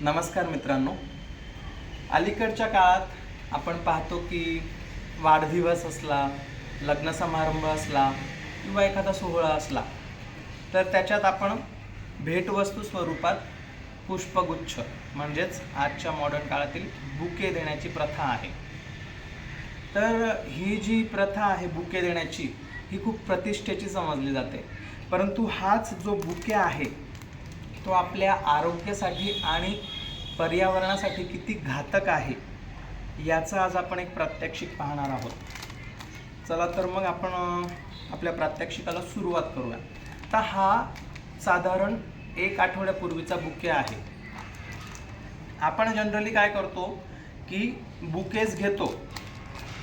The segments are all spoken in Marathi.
नमस्कार मित्रांनो, अलीकडच्या काळात आपण पाहतो की वाढदिवस असला, लग्न समारंभ असला किंवा एखादा सोहळा असला तर त्याच्यात आपण भेटवस्तू स्वरूपात पुष्पगुच्छ म्हणजेच आजच्या मॉडर्न काळातील बुके देण्याची प्रथा आहे। तर ही जी प्रथा आहे बुके देण्याची ही खूप प्रतिष्ठेची समजली जाते, परंतु हाच जो बुके आहे तो आपल्या आरोग्यासाठी आणि पर्यावरणासाठी किती घातक आहे याचा आज आपण एक प्रात्यक्षिक पाहणार आहोत। चला तर मग आपण आपल्या प्रात्यक्षिकाला सुरुवात करूया। तर हा साधारण 1 आठवड्यापूर्वीचा बुके आहे। आपण जनरली काय करतो की बुकेज घेतो,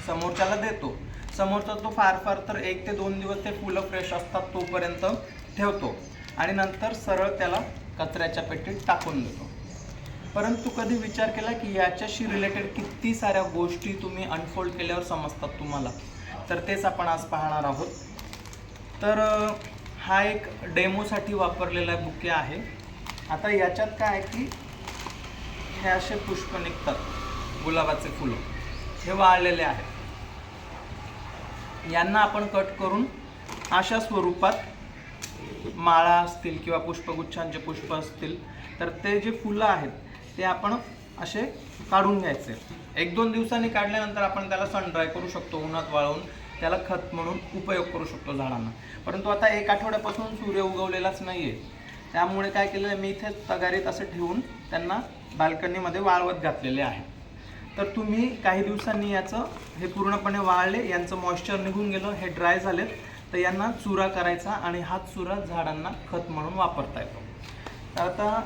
समोरच्याला देतो, समोरचा तो फार तर 1 ते 2 दिवस ते फुलं फ्रेश असतात तोपर्यंत ठेवतो आणि नंतर सरळ त्याला कचऱ्याच्या पेटीत टाकून देतो। परंतु कधी विचार केला की याच्याशी रिलेटेड किती साऱ्या गोष्टी तुम्ही अनफोल्ड केल्यावर समजतात तुम्हाला, तर तेच आपण आज पाहणार आहोत। तर हा एक डेमोसाठी वापरलेला बुके आहे। आता याच्यात काय आहे की हे असे पुष्प निघतात, गुलाबाचे फुलं हे वाळलेले आहेत, यांना आपण कट करून अशा स्वरूपात माळा असतील किंवा पुष्पगुच्छांचे पुष्प असतील तर ते जे फुलं आहेत ते आपण असे काढून घ्यायचे। 1-2 दिवसांनी काढल्यानंतर आपण त्याला सन ड्राय करू शकतो, उन्हात वाळवून त्याला खत म्हणून उपयोग करू शकतो झाडांना। परंतु आता 1 आठवड्यापासून सूर्य उगवलेलाच नाही आहे, त्यामुळे काय केलं मी इथे तगारीत असं ठेवून त्यांना बाल्कनीमध्ये वाळवत घातलेले आहे। तर तुम्ही काही दिवसांनी याचं हे पूर्णपणे वाळले, यांचं मॉइश्चर निघून गेलं, हे ड्राय झालेत, तर यांना चुरा करायचा आणि हा चुरा झाडांना खत म्हणून वापरता येतो। तर आता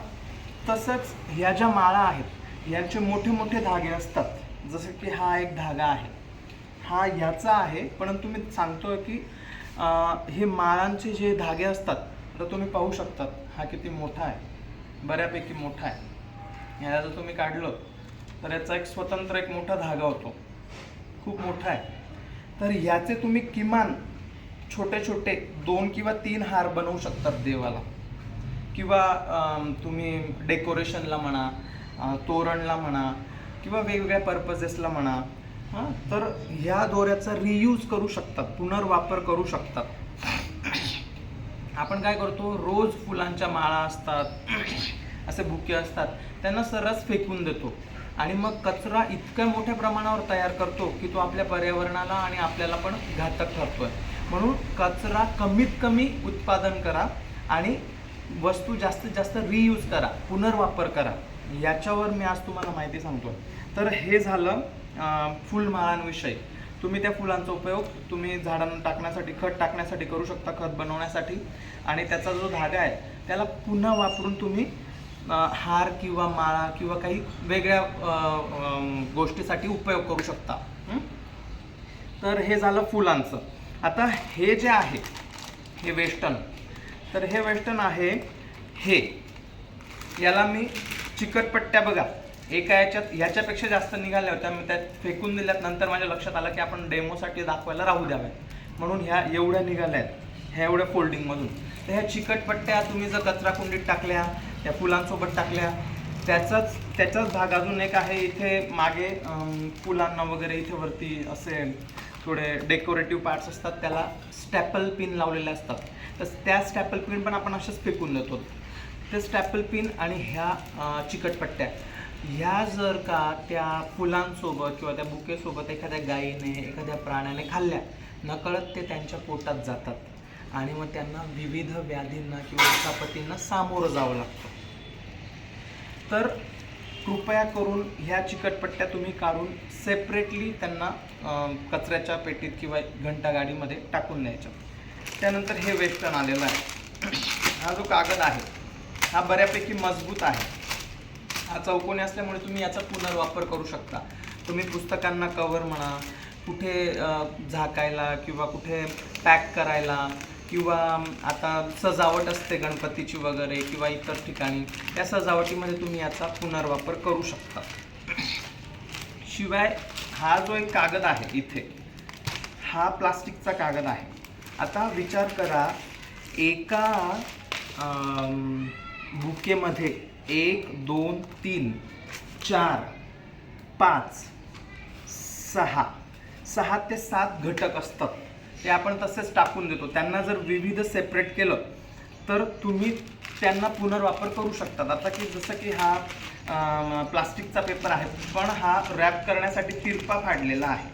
तसंच ह्या ज्या माळा आहेत यांचे मोठे मोठे धागे असतात, जसं की हा एक धागा आहे, हा ह्याचा आहे, परंतु मी सांगतोय की हे माळांचे जे धागे असतात तर तुम्ही पाहू शकतात हा किती मोठा आहे, बऱ्यापैकी मोठा आहे। याला जर तुम्ही काढलं तर याचा एक स्वतंत्र एक मोठा धागा होतो, खूप मोठा आहे। तर याचे तुम्ही किमान छोटे छोटे 2 किंवा 3 हार बनवू शकतात देवाला, किंवा तुम्ही डेकोरेशनला म्हणा, तोरणला म्हणा, किंवा वेगवेगळ्या पर्पजेसला म्हणा। तर ह्या दोऱ्याचा रियूज करू शकतात, पुनर्वापर करू शकतात। आपण काय करतो, रोज फुलांच्या माळा असतात, असे बुके असतात, त्यांना सरस फेकून देतो आणि मग कचरा इतक्या मोठ्या प्रमाणावर तयार करतो की तो आपल्या पर्यावरणाला आणि आपल्याला पण घातक ठरतोय। म्हणून कचरा कमीत कमी उत्पादन करा आणि वस्तू जास्तीत जास्त रियूज करा, पुनर्वापर करा, याच्यावर मी आज तुम्हाला माहिती सांगतो। तर हे झालं फुलमाळांविषयी। तुम्ही त्या फुलांचा उपयोग तुम्ही झाडांना टाकण्यासाठी, खत टाकण्यासाठी करू शकता, खत बनवण्यासाठी, आणि त्याचा जो धागा आहे त्याला पुन्हा वापरून तुम्ही हार किंवा माळा किंवा काही वेगळ्या गोष्टीसाठी उपयोग करू शकता। तर हे झालं फुलांचं। आता हे जे आहे हे वेस्टर्न, तर हे वेस्टर्न आहे, हे याला मी चिकटपट्ट्या बघा एका ह्याच्यापेक्षा जास्त निघाल्या होत्या, मी त्यात फेकून दिल्यात। नंतर माझ्या लक्षात आलं की आपण डेमोसाठी दाखवायला राहू द्याव्यात, म्हणून ह्या एवढ्या निघाल्या आहेत, ह्या एवढ्या फोल्डिंगमधून। तर ह्या चिकटपट्ट्या तुम्ही जर कचरा कुंडीत टाकल्या, त्या फुलांसोबत टाकल्या, त्याचाच भाग अजून एक आहे इथे मागे, फुलांना वगैरे इथे वरती असे थोडे डेकोरेटिव्ह पार्ट्स असतात, त्याला स्टॅपल पिन लावलेले असतात, तर त्या स्टॅपल पिन पण आपण अशाच फेकून देतो। ते स्टॅपल पिन आणि ह्या चिकटपट्ट्या ह्या जर का त्या फुलांसोबत किंवा त्या बुकेसोबत एखाद्या गायीने, एखाद्या प्राण्याने खाल्ल्या, नकळत ते त्यांच्या पोटात जातात आणि मग त्यांना विविध व्याधींना किंवा दुखापतींना सामोरं जावं लागतं। तर कृपया करून ह्या चिकटपट्ट्या तुम्ही काढून सेपरेटली त्यांना कचऱ्याच्या पेटीत किंवा घंटागाडीमध्ये टाकून द्यायच्या। त्यानंतर हे वेस्टर्न आलेलं आहे। हा जो कागद आहे हा बऱ्यापैकी मजबूत आहे, हा चौकोनी असल्यामुळे तुम्ही याचा पुनर्वापर करू शकता। तुम्ही पुस्तकांना कव्हर म्हणा, कुठे झाकायला किंवा कुठे पॅक करायला, किंवा आता सजावट असते गणपतीची वगैरे किंवा इतर ठिकाणी, त्या सजावटीमध्ये तुम्ही याचा पुनर्वापर करू शकता। शिवाय हा जो एक कागद आहे इथे, हा प्लास्टिकचा कागद आहे। आता विचार करा, एका बुकेमध्ये 1 2 3 4 5 6 ते 7 घटक असतात, ते आपण तसेच टाकून देतो. त्यांना जर विविध सेपरेट केलं तर तुम्ही त्यांना पुनर्वापर करू शकतात. आता की जसं की हा प्लास्टिकचा पेपर आहे, पण हा रॅप करण्यासाठी तिरपा फाडलेला आहे,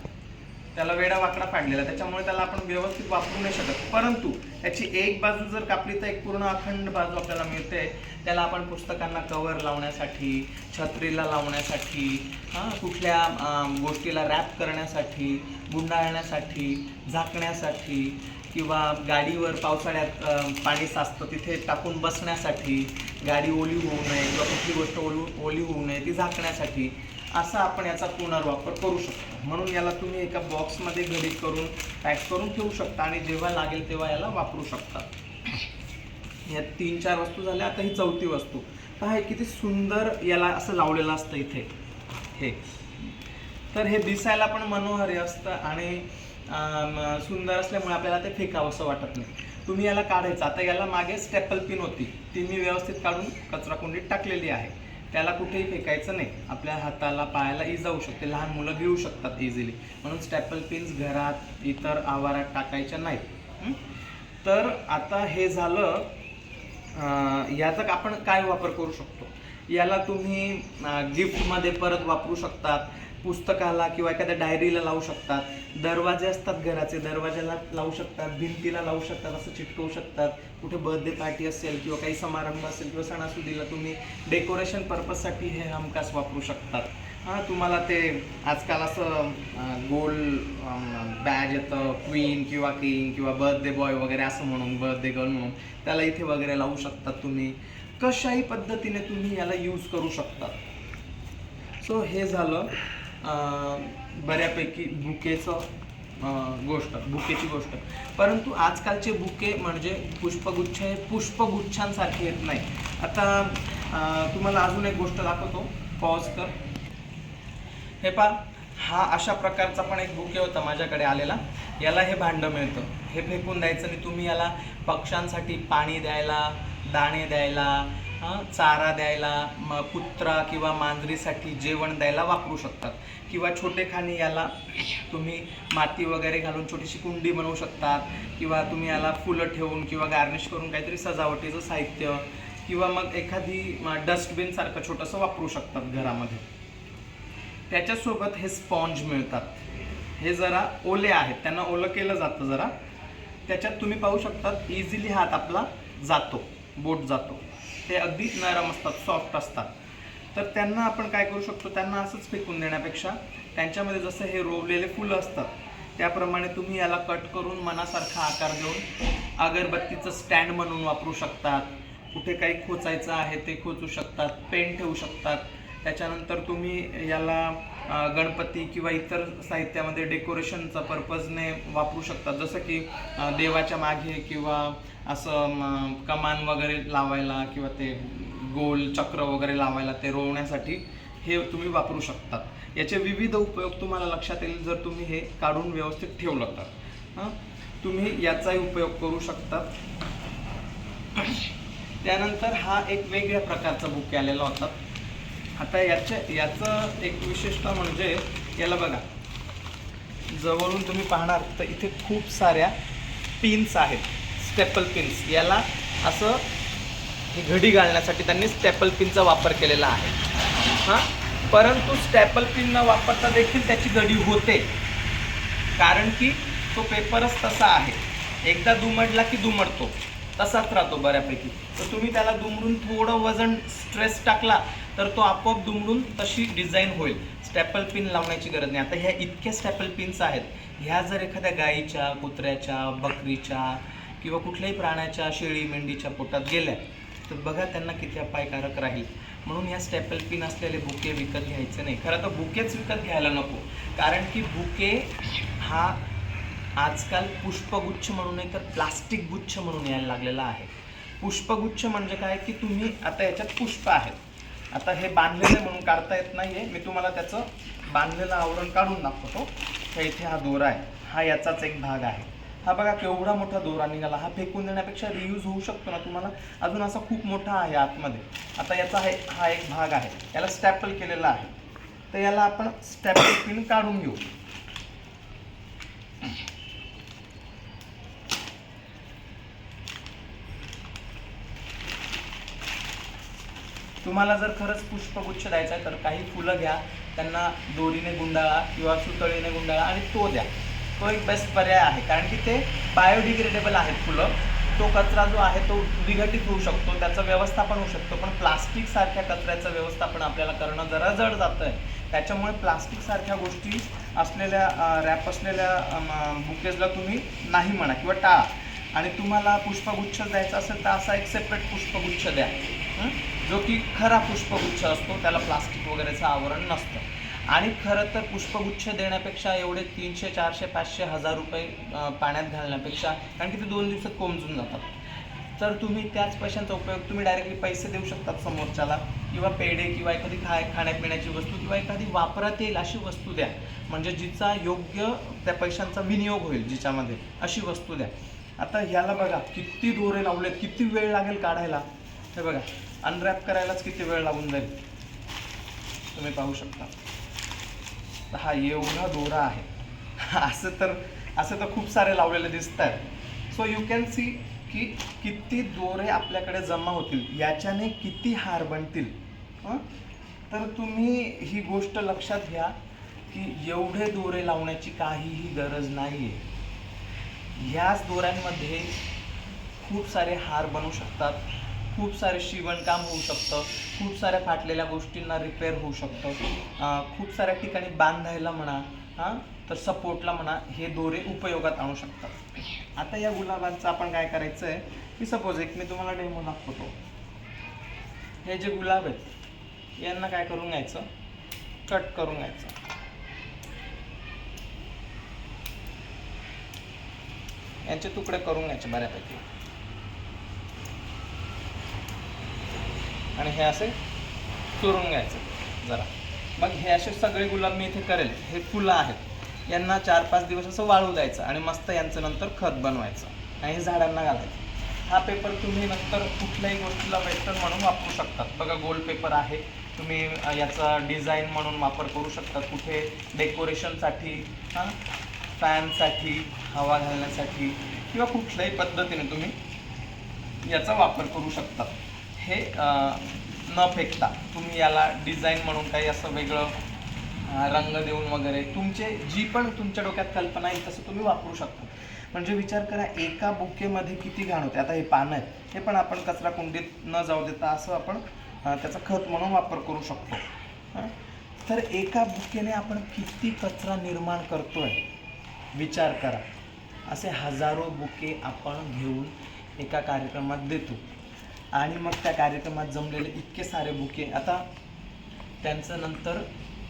त्याला वेडा वाकडा फाडलेला, त्याच्यामुळे त्याला आपण व्यवस्थित वापरू नाही शकत. परंतु त्याची एक बाजू जर कापली तर एक पूर्ण अखंड बाजू आपल्याला मिळते. त्याला आपण पुस्तकांना कव्हर लावण्यासाठी, छत्रीला लावण्यासाठी, कुठल्या गोष्टीला रॅप करण्यासाठी, गुंडाळण्यासाठी, झाकण्यासाठी, किंवा गाडीवर पावसाळ्यात पाणी साचतं तिथे टाकून बसण्यासाठी, गाडी ओली होऊ नये किंवा कुठली गोष्ट ओली होऊ नये ती झाकण्यासाठी, असा आपण याचा पुनर्वापर करू शकतो. म्हणून याला तुम्ही एका बॉक्समध्ये घडी करून पॅक करून ठेवू शकता आणि जेव्हा लागेल तेव्हा याला वापरू शकता. या 3-4 वस्तू झाल्या. आता ही 4थी वस्तू पहा, हे किती सुंदर याला असं लावलेलं असतं इथे हे. तर हे दिसायला पण मनोहरी असतं आणि सुंदर असल्यामुळे आपल्याला ते फेकावंसं वाटत नाही. तुम्ही याला काढायचं. आता याला मागे स्टेपल पिन होती, ती मी व्यवस्थित काढून कचरा कुंडीत टाकलेली आहे. त्याला कुठेही फेकायचं नाही, आपल्या हाताला पायाला इजा होऊ शकते, लहान मुलं घेऊ शकतात इझिली, म्हणून स्टेपल पिन्स घरात इतर आवारात टाकायच्या नाहीत. तर आता हे झालं. याचा आपण काय वापर करू शकतो, याला तुम्ही गिफ्टमध्ये परत वापरू शकतात, पुस्तकाला किंवा एखाद्या डायरीला लावू शकतात, दरवाजे असतात घराचे, दरवाजाला लावू शकतात, भिंतीला लावू शकतात, असं चिटकवू शकतात. कुठे बर्थडे पार्टी असेल किंवा काही समारंभ असेल किंवा सणासुदीला तुम्ही डेकोरेशन पर्पजसाठी हे हमखास वापरू शकतात. तुम्हाला ते आजकाल असं गोल बॅज येतं, क्वीन किंवा किंग किंवा बर्थडे बॉय वगैरे असं म्हणून, बर्थडे गर्ल म्हणून, त्याला इथे वगैरे लावू शकतात. तुम्ही कशाही पद्धतीने तुम्ही याला यूज करू शकता. सो हे झालं बऱ्यापैकी बुकेची गोष्ट. परंतु आजकालचे बुके म्हणजे पुष्पगुच्छ हे पुष्पगुच्छांसारखे येत नाही. आता तुम्हाला अजून एक गोष्ट दाखवतो, पॉज कर. हे पहा, हा अशा प्रकारचा पण एक बुके होता माझ्याकडे आलेला. याला हे भांडं मिळतं, हे फेकून द्यायचं नाही. तुम्ही याला पक्ष्यांसाठी पाणी द्यायला, दाणे द्यायला, चारा द्यायला, कुत्रा किंवा मांजरीसाठी जेवण द्यायला वापरू शकतात. किंवा छोटेखानी याला तुम्ही माती वगैरे घालून छोटीशी कुंडी बनवू शकतात, किंवा तुम्ही याला फुलं ठेवून किंवा गार्निश करून काहीतरी सजावटीचं साहित्य, किंवा मग एखादी डस्टबिन सारखं छोटंसं वापरू शकतात घरामध्ये. त्याच्यासोबत हे स्पॉन्ज मिळतात. हे जरा ओले आहेत, त्यांना ओलं केलं जातं जरा. त्याच्यात तुम्ही पाहू शकतात इझिली हात आपला जातो, बोट जातो. ते अगदी नरम असतात, सॉफ्ट असतात. तर त्यांना आपण काय करू शकतो, त्यांना असंच फेकून देण्यापेक्षा त्यांच्यामध्ये जसं हे रोवलेले फुलं असतात त्याप्रमाणे तुम्ही याला कट करून मनासारखा आकार देऊन अगरबत्तीचं स्टँड म्हणून वापरू शकतात. कुठे काही खोचायचं आहे ते खोचू शकतात, पेन ठेवू शकतात. त्याच्यानंतर तुम्ही याला गणपती किंवा इतर साहित्यामध्ये डेकोरेशनचा पर्पजने वापरू शकतात. जसं की देवाच्या मागे किंवा असं कमान वगैरे लावायला किंवा ते गोल चक्र वगैरे लावायला, ते रोवण्यासाठी हे तुम्ही वापरू शकतात. याचे विविध उपयोग तुम्हाला लक्षात येईल जर तुम्ही हे काढून व्यवस्थित ठेवलं तर. तुम्ही याचाही उपयोग करू शकतात. त्यानंतर हा एक वेगळ्या प्रकारचा बुके आलेला होता. आता याचं एक विशेषता म्हणजे याला बघा, जवळून तुम्ही पाहणार तर इथे खूप साऱ्या पिन्स आहेत, स्टेपल पिन्स. याला असं ही घडी घालण्यासाठी त्यांनी स्टेपल पिनचा वापर केलेला आहे. परंतु स्टेपल पिन न वापरता देखील त्याची घडी होते, कारण की तो पेपरच तसा आहे. एकदा दुमडला की दुमडतो, तसाच राहतो बऱ्यापैकी. तर तुम्ही त्याला दुमडून थोडं वजन स्ट्रेस टाकला तर तो आपोआप दुमडून तशी डिझाईन होईल. स्टेपल पिन लावण्याची गरज नाही. आता ह्या इतक्या स्टेपल पिन्स आहेत, ह्या जर एखाद्या गाईच्या, कुत्र्याच्या, बकरीच्या किंवा कुठल्याही प्राण्याच्या, शेळी मेंढीच्या पोटात गेल्या तर बघा त्यांना किती अपायकारक राहील. म्हणून ह्या स्टेपल पिन असलेले बुके विकत घ्यायचे नाही. खरं तर बुकेच विकत घ्यायला नको, कारण की बुके हा आजकाल पुष्पगुच्छ म्हणून नाही तर प्लास्टिक गुच्छ म्हणून यायला लागलेला आहे. पुष्पगुच्छ म्हणजे काय की तुम्ही आता याच्यात पुष्प आहेत, आता हे बांधलेलं म्हणून काढता येत नाहीये, मी तुम्हाला त्याचं बांधलेलं आवरण काढून दाखवतो. तर इथे हा दोरा आहे, हा याचाच एक भाग आहे. हा बघा केवढा मोठा दोरा निघाला. हा फेकून देण्यापेक्षा रियूज होऊ शकतो ना तुम्हाला. अजून असा खूप मोठा आहे आतमध्ये. आता याचा हा एक भाग आहे, याला स्टॅपल केलेला आहे, तर याला आपण स्टॅपल पिन काढून घेऊ. तुम्हाला जर खरंच पुष्पगुच्छ द्यायचा आहे तर काही फुलं घ्या, त्यांना दोरीने गुंडाळा किंवा सुतळीने गुंडाळा आणि तो द्या. तो एक बेस्ट पर्याय आहे, कारण की ते बायोडिग्रेडेबल आहेत फुलं. तो कचरा जो आहे तो विघटित होऊ शकतो, त्याचं व्यवस्थापन होऊ शकतो. पण प्लास्टिक सारख्या कचऱ्याचं व्यवस्थापन आपल्याला करणं जरा जड जातं आहे. त्याच्यामुळे प्लास्टिक सारख्या गोष्टी असलेल्या रॅप असलेल्या बुकेजला तुम्ही नाही म्हणा किंवा टाळा. आणि तुम्हाला पुष्पगुच्छ द्यायचा असेल तर असा एक सेपरेट पुष्पगुच्छ द्या, जो की खरा पुष्पगुच्छ असतो, त्याला प्लास्टिक वगैरेचं आवरण नसतं. आणि खरं तर पुष्पगुच्छ देण्यापेक्षा एवढे 300, 400, 500, 1000 रुपये पाण्यात घालण्यापेक्षा, कारण की ते 2 दिवसात कोमजून जातात, तर तुम्ही त्याच पैशांचा उपयोग तुम्ही डायरेक्टली पैसे देऊ शकतात समोरच्याला, किंवा पेढे किंवा एखादी खाण्यापिण्याची वस्तू किंवा एखादी वापरात येईल अशी वस्तू द्या, म्हणजे जिचा योग्य त्या पैशांचा विनियोग होईल जिच्यामध्ये, अशी वस्तू द्या. आता ह्याला बघा किती दोरे लावलेत, किती वेळ लागेल काढायला. हे बघा अनरॅप करायलाच किती वेळ लागून जाईल, तुम्ही पाहू शकता. हा एवढा दोरा आहे. असं तर खूप सारे लावलेले दिसत आहेत. सो यू कॅन सी की किती दोरे आपल्याकडे जमा होतील, याच्याने किती हार बनतील. तर तुम्ही ही गोष्ट लक्षात घ्या की एवढे दोरे लावण्याची काहीही गरज नाही आहे. ह्याच दोऱ्यांमध्ये खूप सारे हार बनू शकतात, खूप सारे शिवणकाम होऊ शकतं, खूप साऱ्या फाटलेल्या गोष्टींना रिपेअर होऊ शकतं, खूप साऱ्या ठिकाणी बांधायला म्हणा, तर सपोर्टला म्हणा, हे दोरे उपयोगात आणू शकतात. आता या गुलाबांचं आपण काय करायचं आहे की सपोज एक मी तुम्हाला डेमो दाखवतो. हे जे गुलाब आहेत यांना काय करून घ्यायचं, कट करून घ्यायचं. यांचे तुकडे करून घ्यायचे बऱ्यापैकी, आणि हे असे चुरून घ्यायचं जरा. मग हे असे सगळे गुलाब मी इथे करेल. हे फुलं आहेत, यांना 4-5 दिवस असं वाळू द्यायचं आणि मस्त यांचं नंतर खत बनवायचं आणि हे झाडांना घालायचं. हा पेपर तुम्ही नंतर कुठल्याही गोष्टीला वेस्टर्न म्हणून वापरू शकतात. बघा गोल्ड पेपर आहे, तुम्ही याचा डिझाईन म्हणून वापर करू शकतात, कुठे डेकोरेशनसाठी, फॅनसाठी, हवा घालण्यासाठी, किंवा कुठल्याही पद्धतीने तुम्ही याचा वापर करू शकतात. हे न फेकता तुम्ही याला डिझाईन म्हणून काही असं वेगळं रंग देऊन वगैरे तुमचे जी पण तुमच्या डोक्यात कल्पना येईल तसं तुम्ही वापरू शकता. म्हणजे विचार करा एका बुकेमध्ये किती घाण होते. आता हे पानं आहेत, हे पण आपण कचरा कुंडीत न जाऊ देता असं आपण त्याचा खत म्हणून वापर करू शकतो. तर एका बुकेने आपण किती कचरा निर्माण करतोय विचार करा. असे हजारो बुके आपण घेऊन एका कार्यक्रमात देतो आणि मग त्या कार्यक्रमात जमलेले इतके सारे बुके आता त्यांचं नंतर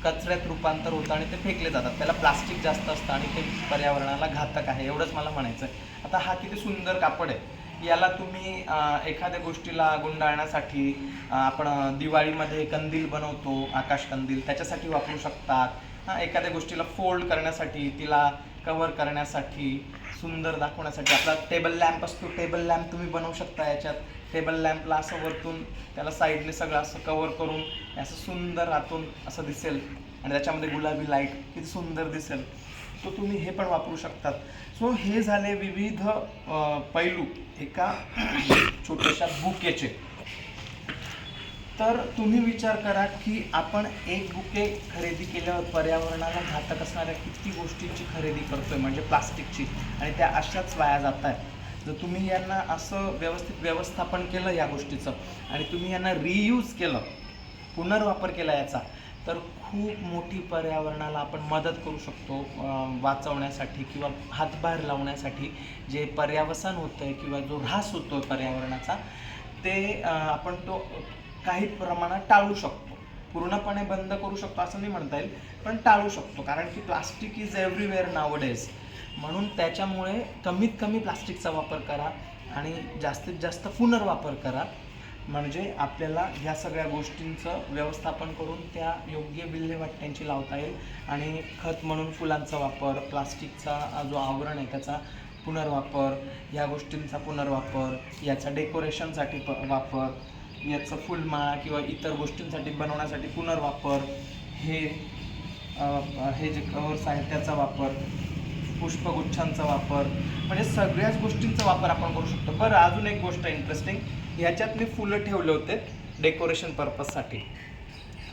कचऱ्यात रूपांतर होतं आणि ते फेकले जातात. त्याला प्लास्टिक जास्त असतं आणि ते पर्यावरणाला घातक आहे, एवढंच मला म्हणायचं आहे. आता हा किती सुंदर कापड आहे, याला तुम्ही एखाद्या गोष्टीला गुंडाळण्यासाठी, आपण दिवाळीमध्ये कंदील बनवतो, आकाश कंदील, त्याच्यासाठी वापरू शकतात. एखाद्या गोष्टीला फोल्ड करण्यासाठी, तिला कवर करण्यासाठी, सुंदर दाखवण्यासाठी. आपला टेबल लॅम्प असतो, टेबल लॅम्प तुम्ही बनवू शकता. याच्यात टेबल लॅम्पला असं वरतून त्याला साईडने सगळं असं कवर करून असं सुंदर आतून असं दिसेल आणि त्याच्यामध्ये गुलाबी लाईट किती सुंदर दिसेल. सो तुम्ही हे पण वापरू शकतात. सो हे झाले विविध पैलू एका छोट्याशा बुकेचे. तर तुम्ही विचार करा की आपण एक बुके खरेदी केल्यावर पर्यावरणाला घातक असणाऱ्या किती गोष्टींची खरेदी करतोय, म्हणजे प्लास्टिकची, आणि त्या अशाच वाया जात आहेत. जर तुम्ही यांना असं व्यवस्थित व्यवस्थापन केलं या गोष्टीचं आणि तुम्ही यांना रियूज केलं, पुनर्वापर केला याचा, तर खूप मोठी पर्यावरणाला आपण मदत करू शकतो वाचवण्यासाठी किंवा हातभार लावण्यासाठी. जे पर्यावसन होतं आहे किंवा जो ऱ्हास होतो आहे पर्यावरणाचा, ते आपण तो काही प्रमाणात टाळू शकतो. पूर्णपणे बंद करू शकतो असं नाही म्हणता येईल, पण टाळू शकतो. कारण की प्लास्टिक इज एव्हरीवेअर नावडेज. म्हणून त्याच्यामुळे कमीत कमी प्लास्टिकचा वापर करा आणि जास्तीत जास्त पुनर्वापर करा. म्हणजे आपल्याला ह्या सगळ्या गोष्टींचं व्यवस्थापन करून त्या योग्य विल्हेवाट त्यांची लावता येईल. आणि खत म्हणून फुलांचा वापर, प्लास्टिकचा जो आवरण आहे त्याचा पुनर्वापर, ह्या गोष्टींचा पुनर्वापर, याचा डेकोरेशनसाठी वापर, याचं फुलमाळा किंवा इतर गोष्टींसाठी बनवण्यासाठी पुनर्वापर, हे जे कवर्स आहेत त्याचा वापर, पुष्पगुच्छांचा वापर, म्हणजे सगळ्याच गोष्टींचा वापर आपण करू शकतो. बरं, अजून एक गोष्ट इंटरेस्टिंग, ह्याच्यात मी फुलं ठेवले होते डेकोरेशन पर्पजसाठी.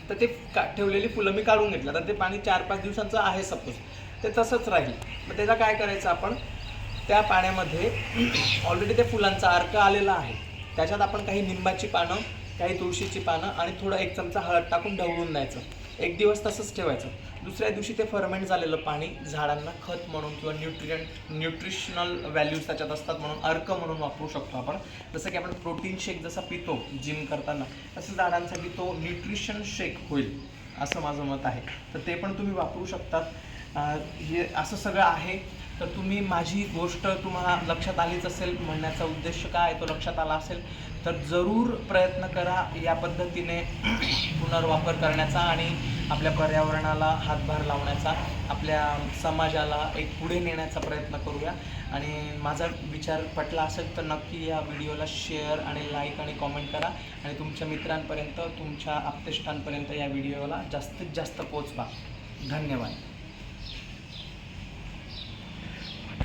तर ते ठेवलेली फुलं मी काढून घेतलं. तर ते पाणी 4-5 दिवसांचं आहे सपोज, ते तसंच राहील. मग त्याला काय करायचं, आपण त्या पाण्यामध्ये ऑलरेडी त्या फुलांचा अर्क आलेला आहे, त्याच्यात आपण काही निंबाची पानं, काही तुळशीची पानं आणि थोडं 1 चमचा हळद टाकून ढवळून द्यायचं. 1 दिवस तसंच ठेवायचं. दुसऱ्या दिवशी ते फर्मेंट झालेलं पाणी झाडांना खत म्हणून किंवा न्यूट्रिशनल व्हॅल्यूज त्याच्यात असतात म्हणून अर्क म्हणून वापरू शकतो आपण. जसं की आपण प्रोटीन शेक जसा पितो जिम करताना, तसं झाडांसाठी तो न्यूट्रिशन शेक होईल असं माझं मत आहे. तर ते पण तुम्ही वापरू शकतात. हे असं सगळं आहे. तर तुम्ही माझी गोष्ट तुम्हाला लक्षात आलीच असेल, म्हणण्याचा उद्देश काय तो लक्षात आला असेल, तर जरूर प्रयत्न करा या पद्धतीने पुनर्वापर करण्याचा आणि आपल्या पर्यावरणाला हातभार लावण्याचा, आपल्या समाजाला एक पुढे नेण्याचा प्रयत्न करूया. आणि माझा विचार पटला असेल तर नक्की या व्हिडिओला शेअर आणि लाईक आणि कॉमेंट करा आणि तुमच्या मित्रांपर्यंत, तुमच्या आप्तेष्टांपर्यंत या व्हिडिओला जास्तीत जास्त पोचवा. धन्यवाद.